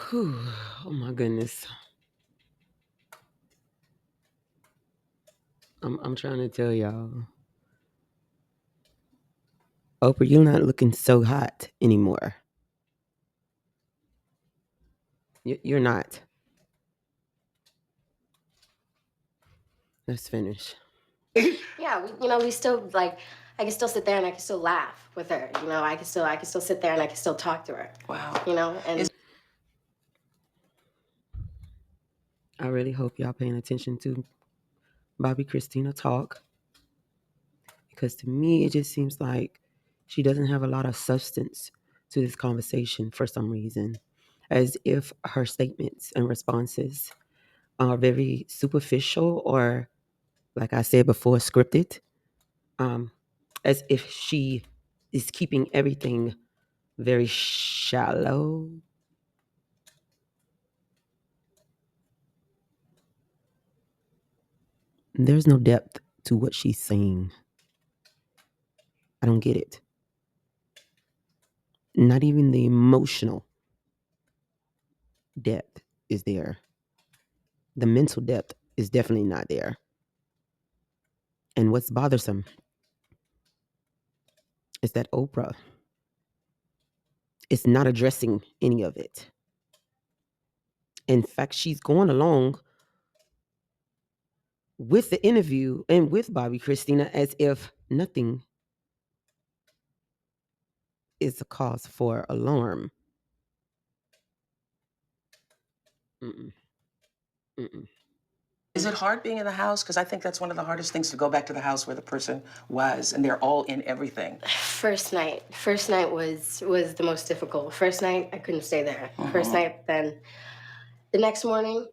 Whew. Oh my goodness. I'm trying to tell y'all. Oprah, you're not looking so hot anymore. You're not. Let's finish. Yeah, we still like. I can still sit there and I can still laugh with her. I can still sit there and I can still talk to her. Wow. And I really hope y'all paying attention to Bobby Christina talk, because to me it just seems like she doesn't have a lot of substance to this conversation for some reason, as if her statements and responses are very superficial or, like I said before, scripted, as if she is keeping everything very shallow. There's no depth to what she's saying. I don't get it. Not even the emotional depth is there. The mental depth is definitely not there. And what's bothersome is that Oprah is not addressing any of it. In fact, she's going along with the interview and with Bobby Christina as if nothing is a cause for alarm. Mm-mm. Mm-mm. Is it hard being in the house? Because I think that's one of the hardest things, to go back to the house where the person was, and they're all in everything. first night was the most difficult. First night I couldn't stay there. First night, then the next morning,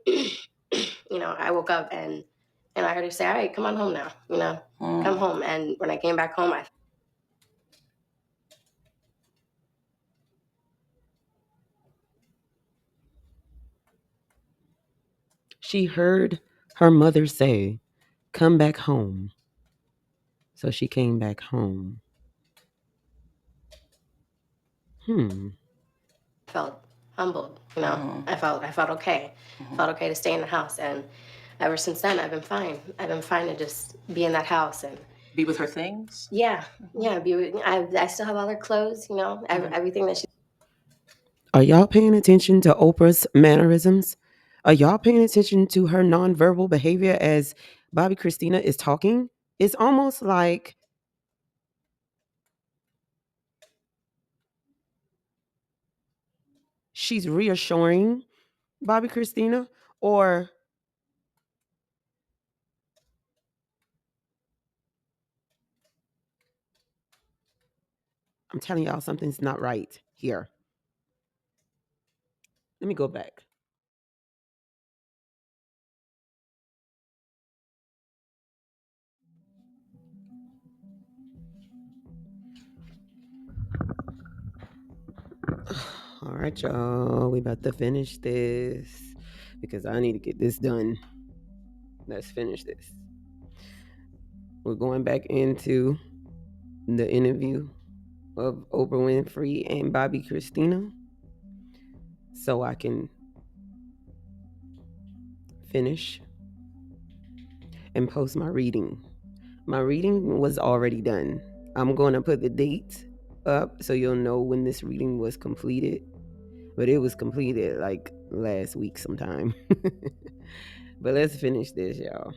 I woke up and I heard her say, "All right, come on home now. Come home." And when I came back home, She heard her mother say, "Come back home." So she came back home. felt humbled. I felt okay. Felt okay to stay in the house, and ever since then, I've been fine. I've been fine to just be in that house and Be with her things? yeah. I still have all her clothes. Everything that she. Are y'all paying attention to Oprah's mannerisms? Are y'all paying attention to her nonverbal behavior as Bobby Christina is talking? It's almost like she's reassuring Bobby Christina, or I'm telling y'all something's not right here. Let me go back. All right, y'all. We about to finish this because I need to get this done. Let's finish this. We're going back into the interview of Oprah Winfrey and Bobby Christina so I can finish and post my reading. My reading was already done. I'm going to put the date up so you'll know when this reading was completed. But it was completed like last week sometime. But let's finish this, y'all.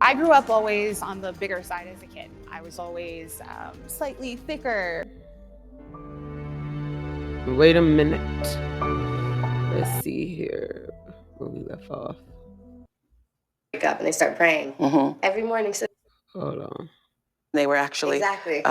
I grew up always on the bigger side as a kid. I was always slightly thicker. Wait a minute. Let's see here where we left off. Wake up and they start praying every morning. So Hold on. They were actually exactly.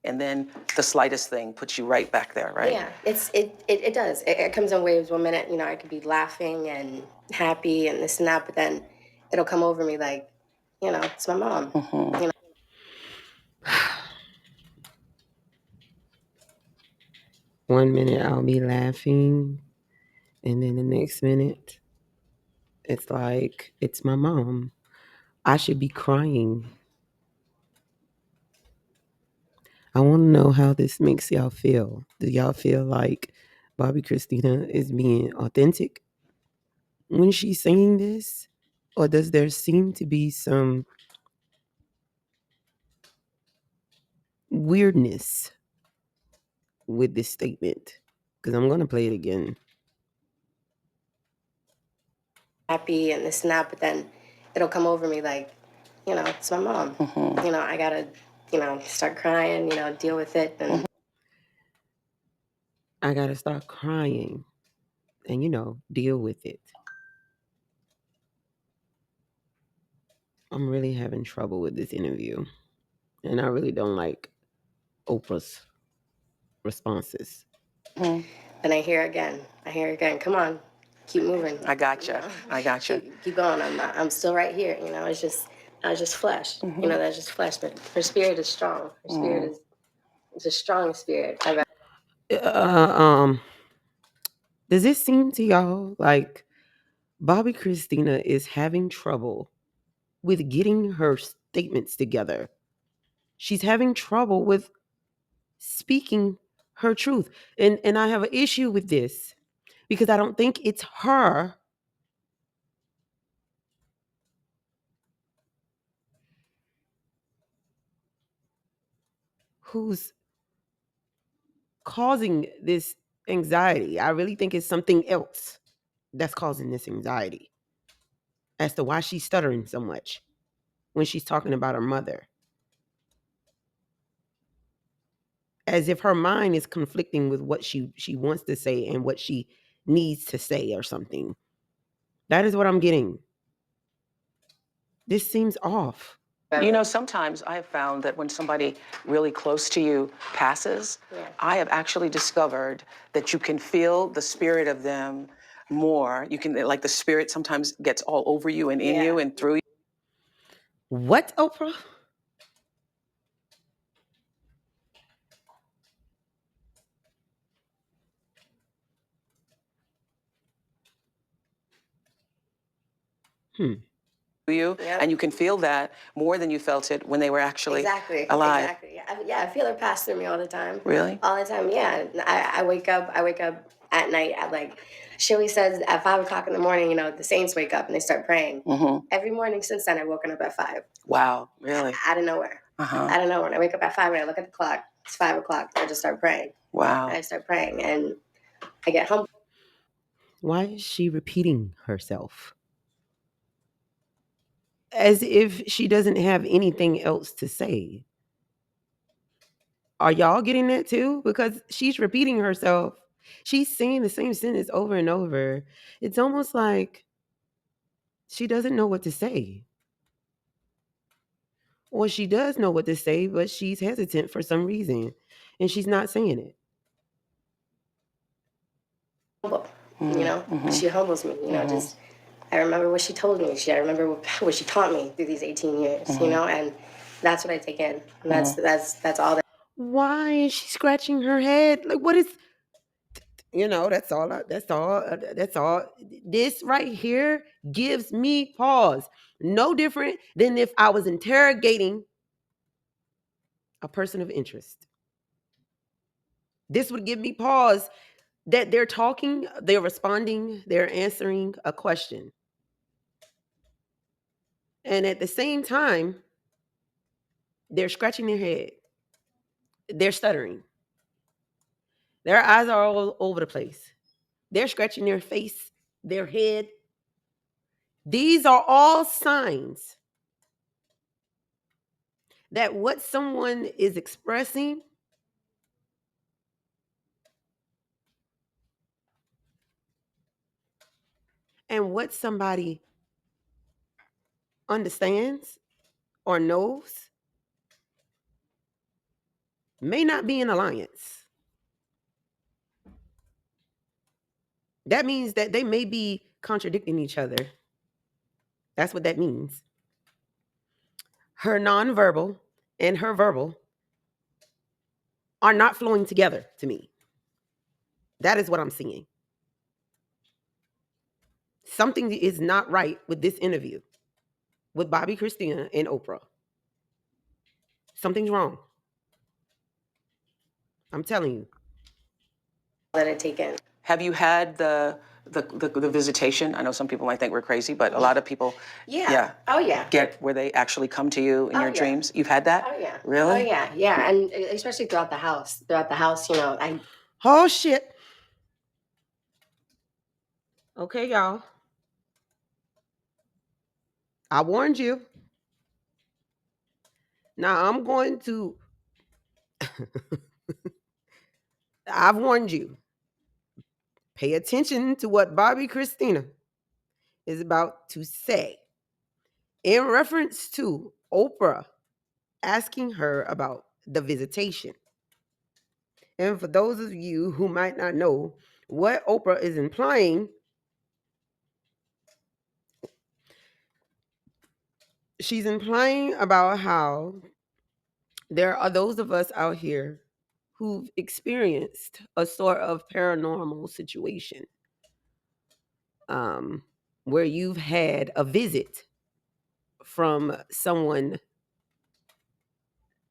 And then the slightest thing puts you right back there, right? Yeah, it does. It comes in waves. 1 minute, I could be laughing and happy and this and that, but then it'll come over me like, it's my mom. One minute I'll be laughing, and then the next minute it's like it's my mom. I should be crying. I want to know how this makes y'all feel. Do y'all feel like Bobby Christina is being authentic when she's saying this? Or does there seem to be some weirdness with this statement? Because I'm going to play it again. Happy and this and that, but then it'll come over me like, it's my mom. I gotta, start crying, deal with it. And I got to start crying and, deal with it. I'm really having trouble with this interview. And I really don't like Oprah's responses. then I hear again. Come on, keep moving. I gotcha. I gotcha. Keep going. I'm still right here. It's just flesh. That's just flesh. But her spirit is strong. Her spirit is a strong spirit. Does it seem to y'all like Bobby Christina is having trouble with getting her statements together? She's having trouble with speaking her truth. And I have an issue with this because I don't think it's her who's causing this anxiety. I really think it's something else that's causing this anxiety as to why she's stuttering so much when she's talking about her mother. As if her mind is conflicting with what she wants to say and what she needs to say or something. That is what I'm getting. This seems off. Sometimes I have found that when somebody really close to you passes, I have actually discovered that you can feel the spirit of them more. You can, like, the spirit sometimes gets all over you and in you and through you. What, Oprah? You and you can feel that more than you felt it when they were actually alive. Exactly. I feel her pass through me all the time. Really? All the time. Yeah. I wake up at night at like she always says at 5 o'clock in the morning, the saints wake up and they start praying. Every morning since then I've woken up at 5. Wow, really? Out of nowhere. I don't know. When I wake up at 5 and I look at the clock, it's 5 o'clock. I just start praying. Wow. I start praying and I get humbled. Why is she repeating herself? As if she doesn't have anything else to say. Are y'all getting that too? Because she's repeating herself. She's saying the same sentence over and over. It's almost like she doesn't know what to say. Or she does know what to say, but she's hesitant for some reason. And she's not saying it. She humbles me, just I remember what she told me. I remember what she taught me through these 18 years, and that's what I take in. And that's all that. Why is she scratching her head? Like, what is, that's all. That's all. This right here gives me pause. No different than if I was interrogating a person of interest. This would give me pause that they're talking, they're responding, they're answering a question. And at the same time, they're scratching their head. They're stuttering. Their eyes are all over the place. They're scratching their face, their head. These are all signs that what someone is expressing and what somebody understands or knows may not be in alliance. That means that they may be contradicting each other. That's what that means. Her nonverbal and her verbal are not flowing together to me. That is what I'm seeing. Something is not right with this interview with Bobby Christina and Oprah. Something's wrong. I'm telling you. That I take in. Have you had the visitation? I know some people might think we're crazy, but a lot of people, Yeah. Oh yeah. get where they actually come to you in your dreams. You've had that? Oh yeah. Really? Oh yeah. Yeah, and especially throughout the house. Throughout the house, I. Oh shit. Okay, y'all. I warned you. Now I'm going to. I've warned you. Pay attention to what Bobby Christina is about to say in reference to Oprah asking her about the visitation. And for those of you who might not know what Oprah is implying, she's implying about how there are those of us out here who've experienced a sort of paranormal situation, where you've had a visit from someone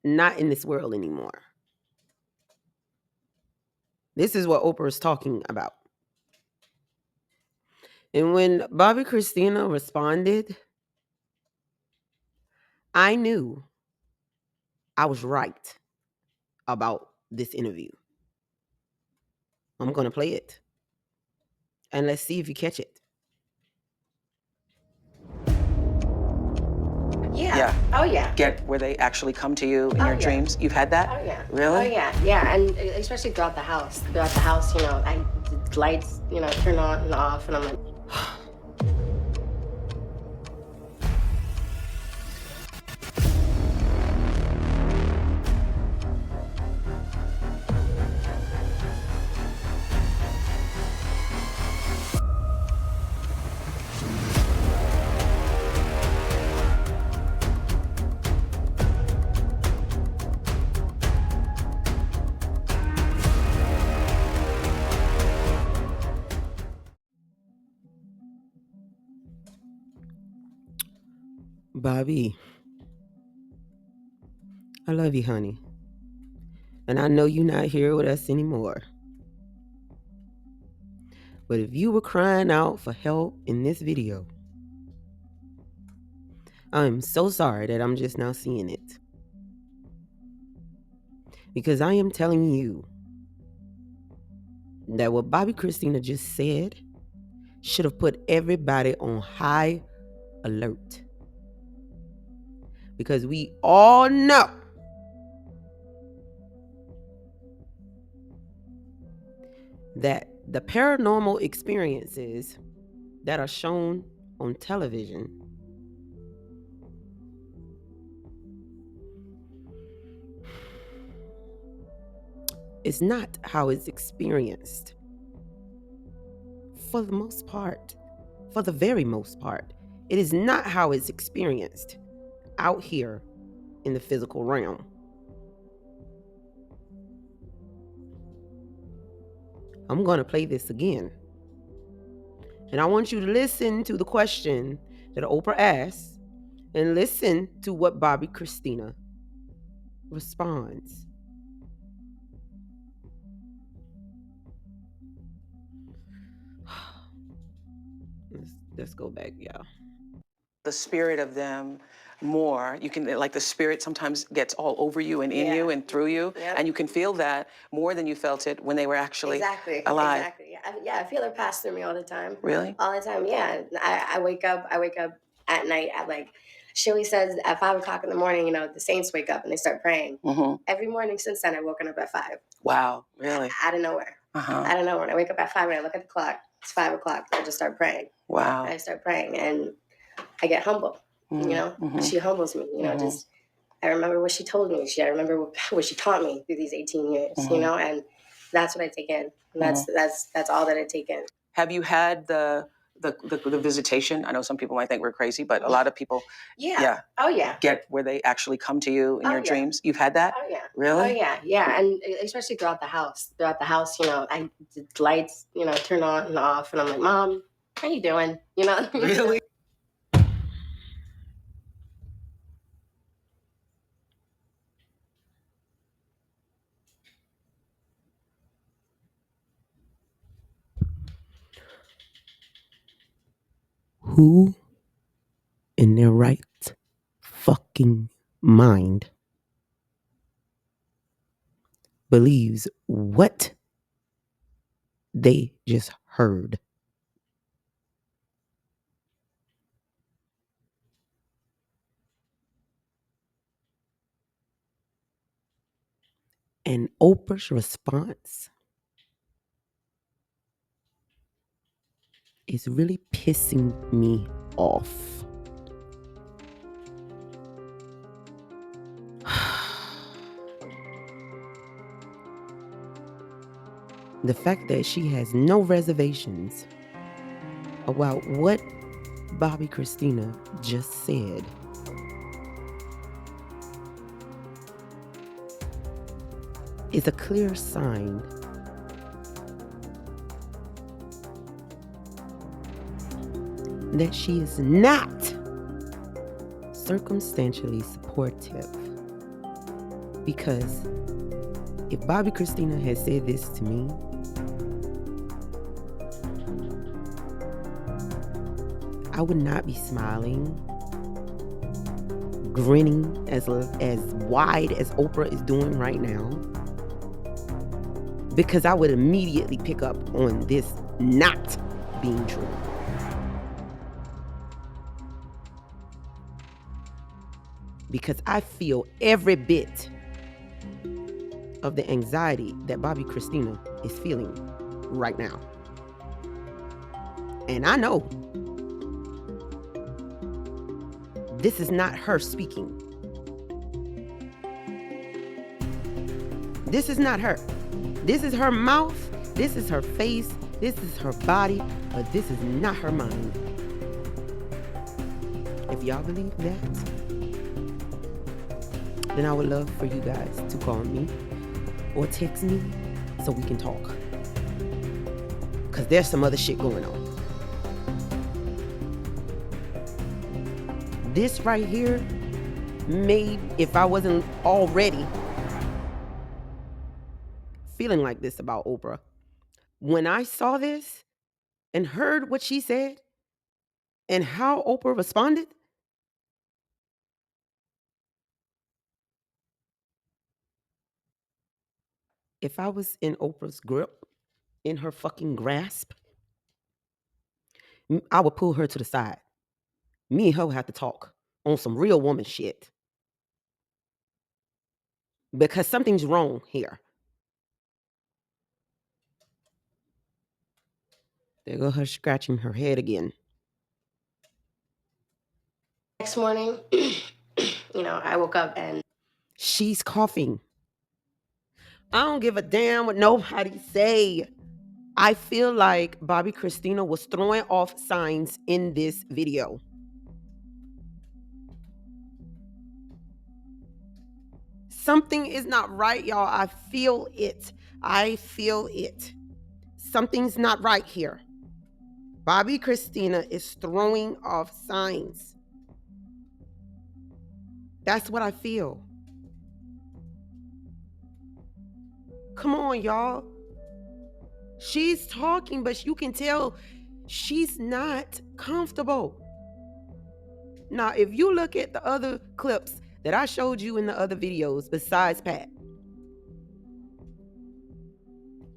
not in this world anymore. This is what Oprah is talking about. And when Bobby Christina responded, I knew I was right about this interview. I'm going to play it. And let's see if you catch it. Yeah. Oh yeah. Get where they actually come to you in your dreams. You've had that? Oh yeah. Really? Oh yeah. Yeah, and especially throughout the house. Throughout the house, the lights, turn on and off, and I'm like. Bobby, I love you, honey. And I know you're not here with us anymore. But if you were crying out for help in this video, I'm so sorry that I'm just now seeing it. Because I am telling you that what Bobby Christina just said should have put everybody on high alert. Because we all know that the paranormal experiences that are shown on television is not how it's experienced. For the most part, for the very most part, it is not how it's experienced out here in the physical realm. I'm going to play this again. And I want you to listen to the question that Oprah asked and listen to what Bobby Christina responds. Let's go back, y'all. The spirit of them more. You can, like, the spirit sometimes gets all over you and in you and through you. Yep. And you can feel that more than you felt it when they were actually alive. Exactly. Yeah, I feel her pass through me all the time. Really? All the time. Yeah. I wake up at night at like. She always says at 5 o'clock in the morning, the saints wake up and they start praying. Mm-hmm. Every morning since then, I've woken up at 5. Wow, really? Out of nowhere. Out of nowhere. When I wake up at 5 and I look at the clock, it's 5 o'clock. I just start praying. Wow. I start praying and I get humble. Mm-hmm. She humbles me. Just I remember what she told me. I remember what she taught me through these 18 years. And that's what I take in. And that's all that I take in. Have you had the visitation? I know some people might think we're crazy, but a lot of people, Oh yeah. get where they actually come to you in your dreams. You've had that? Oh yeah. Really? Oh yeah. Yeah, and especially throughout the house. Throughout the house, the lights, turn on and off, and I'm like, Mom, how you doing? Really? Who in their right fucking mind believes what they just heard? And Oprah's response is really pissing me off. The fact that she has no reservations about what Bobby Christina just said is a clear sign that she is not circumstantially supportive. Because if Bobby Christina had said this to me, I would not be smiling, grinning as wide as Oprah is doing right now, because I would immediately pick up on this not being true. Because I feel every bit of the anxiety that Bobby Christina is feeling right now. And I know this is not her speaking. This is not her. This is her mouth, this is her face, this is her body, but this is not her mind. If y'all believe that, then I would love for you guys to call me or text me so we can talk. Because there's some other shit going on. This right here, maybe if I wasn't already feeling like this about Oprah, when I saw this and heard what she said and how Oprah responded, if I was in Oprah's grip, in her fucking grasp, I would pull her to the side. Me and her would have to talk on some real woman shit. Because something's wrong here. There go her scratching her head again. Next morning, I woke up and she's coughing. I don't give a damn what nobody say. I feel like Bobby Christina was throwing off signs in this video. Something is not right, y'all. I feel it. I feel it. Something's not right here. Bobby Christina is throwing off signs. That's what I feel. Come on, y'all. She's talking, but you can tell she's not comfortable. Now, if you look at the other clips that I showed you in the other videos besides Pat,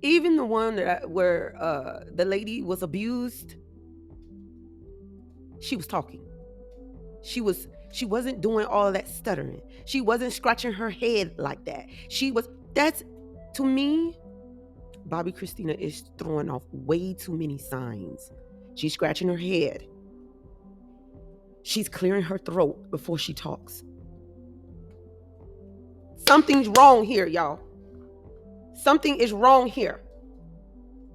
even the one where the lady was abused, she was talking. She wasn't doing all of that stuttering. She wasn't scratching her head like that. That's, to me, Bobby Christina is throwing off way too many signs. She's scratching her head. She's clearing her throat before she talks. Something's wrong here, y'all. Something is wrong here.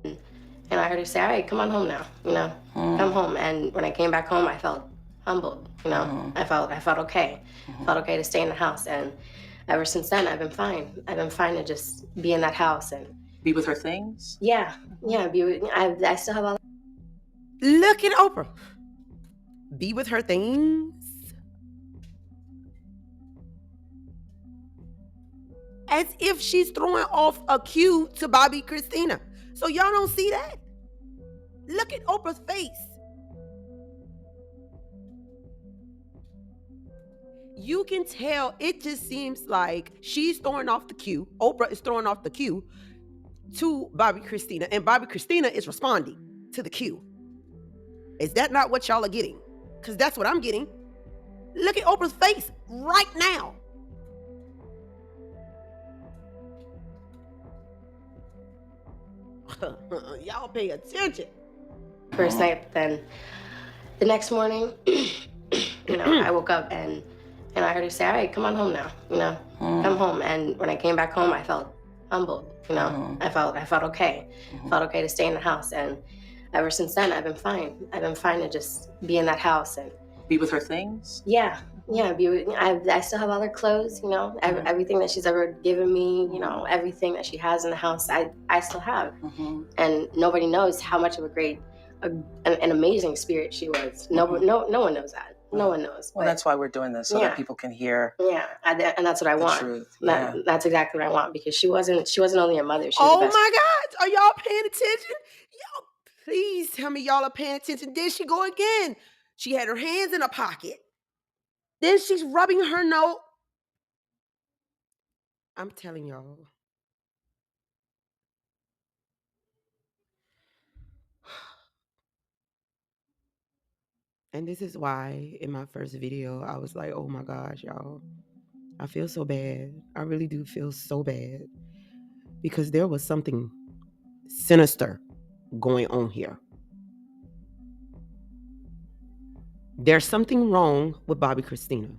And I heard her say, all right, come on home now, come home. And when I came back home, I felt humbled, I felt okay. Felt okay to stay in the house. And ever since then, I've been fine. I've been fine to just be in that house and Be with her things? yeah, I still have all. Look at Oprah. Be with her things. As if she's throwing off a cue to Bobby Christina. So y'all don't see that? Look at Oprah's face. You can tell it just seems like she's throwing off the cue. Oprah is throwing off the cue to Bobby Christina, and Bobby Christina is responding to the cue. Is that not what y'all are getting? Because that's what I'm getting. Look at Oprah's face right now. Y'all pay attention. First night, then the next morning, I woke up and I heard her say, "All right, come on home now. Come home." And when I came back home, I felt humbled. I felt okay. Felt okay to stay in the house. And ever since then, I've been fine. I've been fine to just be in that house and Be with her things? yeah. I still have all her clothes. Everything that she's ever given me. Everything that she has in the house, I still have. And nobody knows how much of an amazing spirit she was. No one knows that. No one knows. Well, that's why we're doing this, so that people can hear. Yeah, and that's what I want. Truth. That's exactly what I want, because she wasn't only a mother. She was Oh the best. my God, are y'all paying attention? Y'all, please tell me y'all are paying attention. There she go again. She had her hands in her pocket. Then she's rubbing her nose. I'm telling y'all. And this is why in my first video, I was like, oh my gosh, y'all. I feel so bad. I really do feel so bad. Because there was something sinister going on here. There's something wrong with Bobby Christina.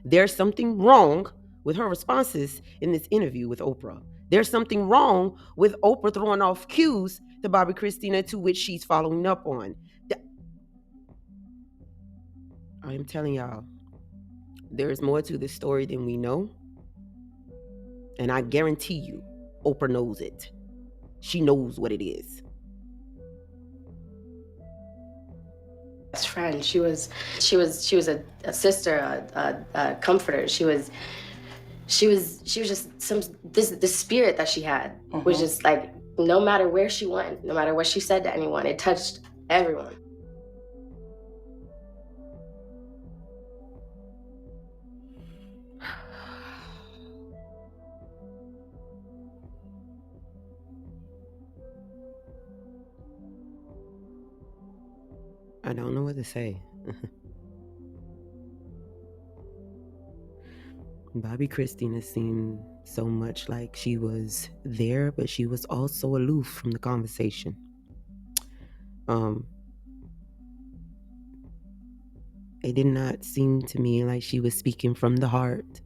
There's something wrong with her responses in this interview with Oprah. There's something wrong with Oprah throwing off cues to Bobby Christina, to which she's following up on. I am telling y'all, there is more to this story than we know. And I guarantee you, Oprah knows it. She knows what it is. Best friend. She was a sister, a comforter. She was just this spirit that she had was just like, no matter where she went, no matter what she said to anyone, it touched everyone. I don't know what to say. Bobby Christina seemed so much like she was there, but she was also aloof from the conversation. It did not seem to me like she was speaking from the heart.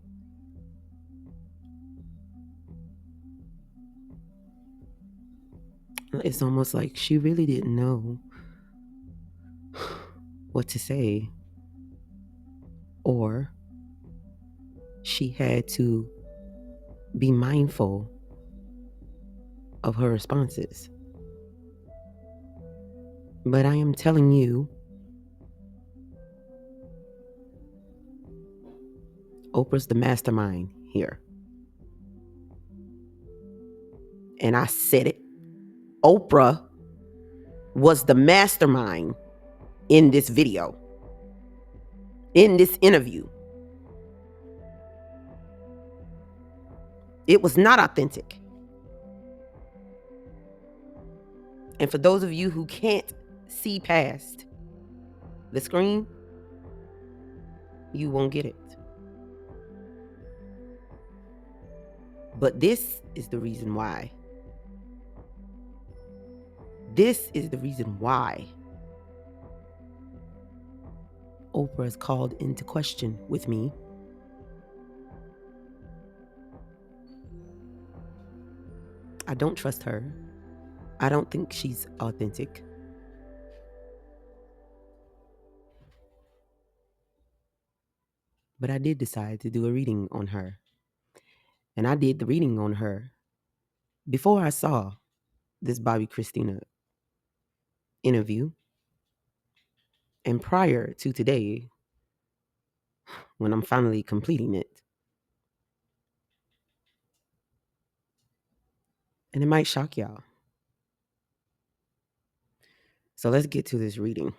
It's almost like she really didn't know what to say, or she had to be mindful of her responses. But I am telling you, Oprah's the mastermind here. And I said it. Oprah was the mastermind in this video, in this interview. It was not authentic. And for those of you who can't see past the screen, you won't get it. But this is the reason why. This is the reason why Oprah is called into question with me. I don't trust her. I don't think she's authentic. But I did decide to do a reading on her. And I did the reading on her before I saw this Bobby Christina interview, and prior to today, when I'm finally completing it. And it might shock y'all. So let's get to this reading.